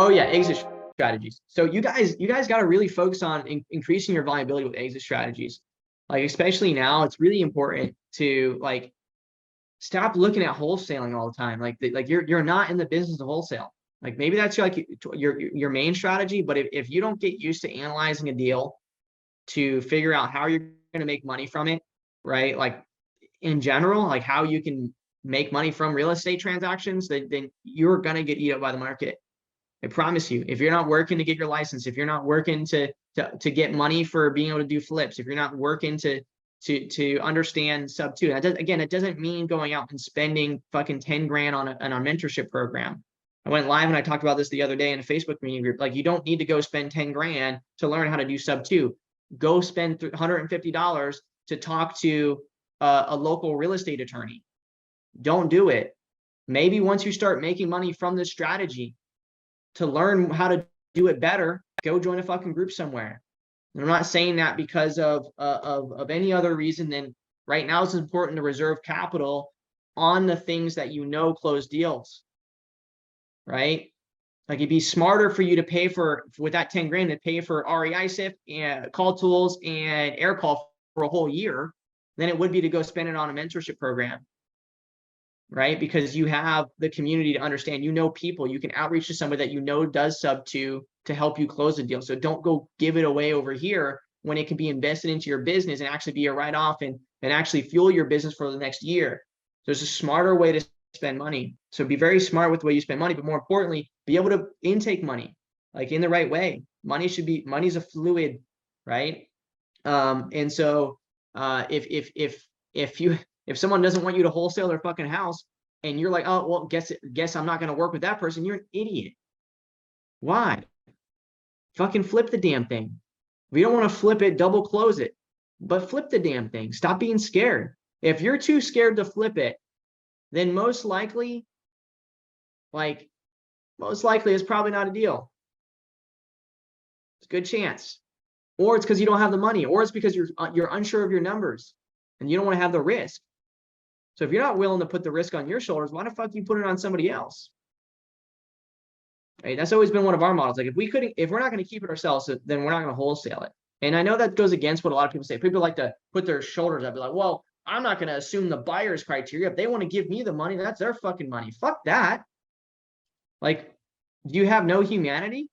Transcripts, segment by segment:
Oh yeah, exit strategies. So you guys got to really focus on increasing your viability with exit strategies. Like especially now, it's really important to like stop looking at wholesaling all the time. Like you're not in the business of wholesale. Like maybe that's your main strategy, but if you don't get used to analyzing a deal to figure out how you're going to make money from it, right? Like in general, like how you can make money from real estate transactions, then you're going to get eat up by the market. I promise you, if you're not working to get your license, if you're not working to get money for being able to do flips, if you're not working to understand sub two, it doesn't mean going out and spending fucking 10 grand on our mentorship program. I went live and I talked about this the other day in a Facebook community group. Like you don't need to go spend 10 grand to learn how to do sub two. Go spend $150 to talk to a local real estate attorney. Don't do it. Maybe once you start making money from this strategy, to learn how to do it better, go join a fucking group somewhere. And I'm not saying that because of any other reason than right now it's important to reserve capital on the things that you know close deals, right? Like it'd be smarter for you to pay for, with that 10 grand, to pay for REISift and call tools and air call for a whole year than it would be to go spend it on a mentorship program. Right? Because you have the community to understand, you know, people, you can outreach to somebody that you know does sub two to help you close the deal. So don't go give it away over here when it can be invested into your business and actually be a write-off and actually fuel your business for the next year. There's a smarter way to spend money. So be very smart with the way you spend money, but more importantly, be able to intake money like in the right way. Money's a fluid, right? And so if someone doesn't want you to wholesale their fucking house and you're like, oh, well, guess I'm not going to work with that person, you're an idiot. Why? Fucking flip the damn thing. If you don't want to flip it, double close it, but flip the damn thing. Stop being scared. If you're too scared to flip it, then most likely it's probably not a deal. It's a good chance. Or it's because you don't have the money, or it's because you're unsure of your numbers and you don't want to have the risk. So if you're not willing to put the risk on your shoulders, why the fuck you put it on somebody else? Right? That's always been one of our models. Like if we're not going to keep it ourselves, then we're not going to wholesale it. And I know that goes against what a lot of people say. People like to put their shoulders up, be like, well, I'm not going to assume the buyer's criteria. If they want to give me the money, that's their fucking money. Fuck that. Like, do you have no humanity?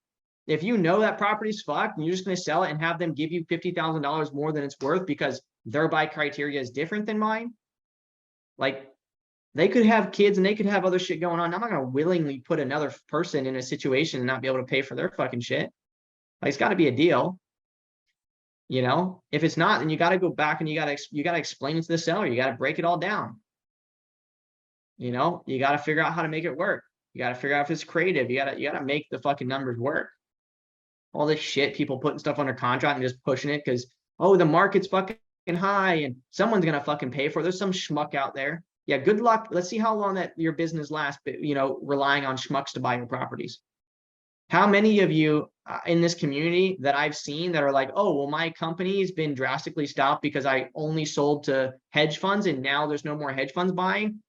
If you know that property's fucked and you're just going to sell it and have them give you $50,000 more than it's worth because their buy criteria is different than mine, like they could have kids and they could have other shit going on. I'm not going to willingly put another person in a situation and not be able to pay for their fucking shit. Like it's got to be a deal. You know, if it's not, then you got to go back and you got to explain it to the seller. You got to break it all down. You know, you got to figure out how to make it work. You got to figure out if it's creative. You got to make the fucking numbers work. All this shit, people putting stuff under contract and just pushing it because, oh, the market's fucking high and someone's going to fucking pay for it. There's some schmuck out there. Yeah, good luck. Let's see how long that your business lasts, you know, relying on schmucks to buy your properties. How many of you in this community that I've seen that are like, oh, well, my company's been drastically stopped because I only sold to hedge funds and now there's no more hedge funds buying?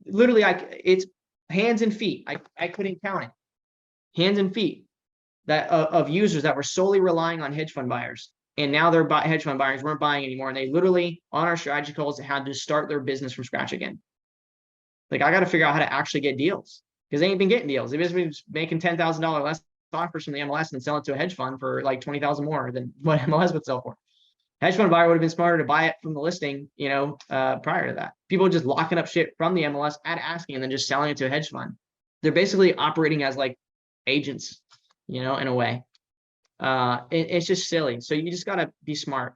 Literally, it's hands and feet. I couldn't count it. Hands and feet that of users that were solely relying on hedge fund buyers. And now their hedge fund buyers weren't buying anymore. And they literally, on our strategy calls, had to start their business from scratch again. Like, I got to figure out how to actually get deals because they ain't been getting deals. They've been making $10,000 less offers from the MLS and selling it to a hedge fund for like 20,000 more than what MLS would sell for. Hedge fund buyer would have been smarter to buy it from the listing, you know, prior to that. People just locking up shit from the MLS at asking and then just selling it to a hedge fund. They're basically operating as like agents, you know, in a way. It's just silly. So you just got to be smart.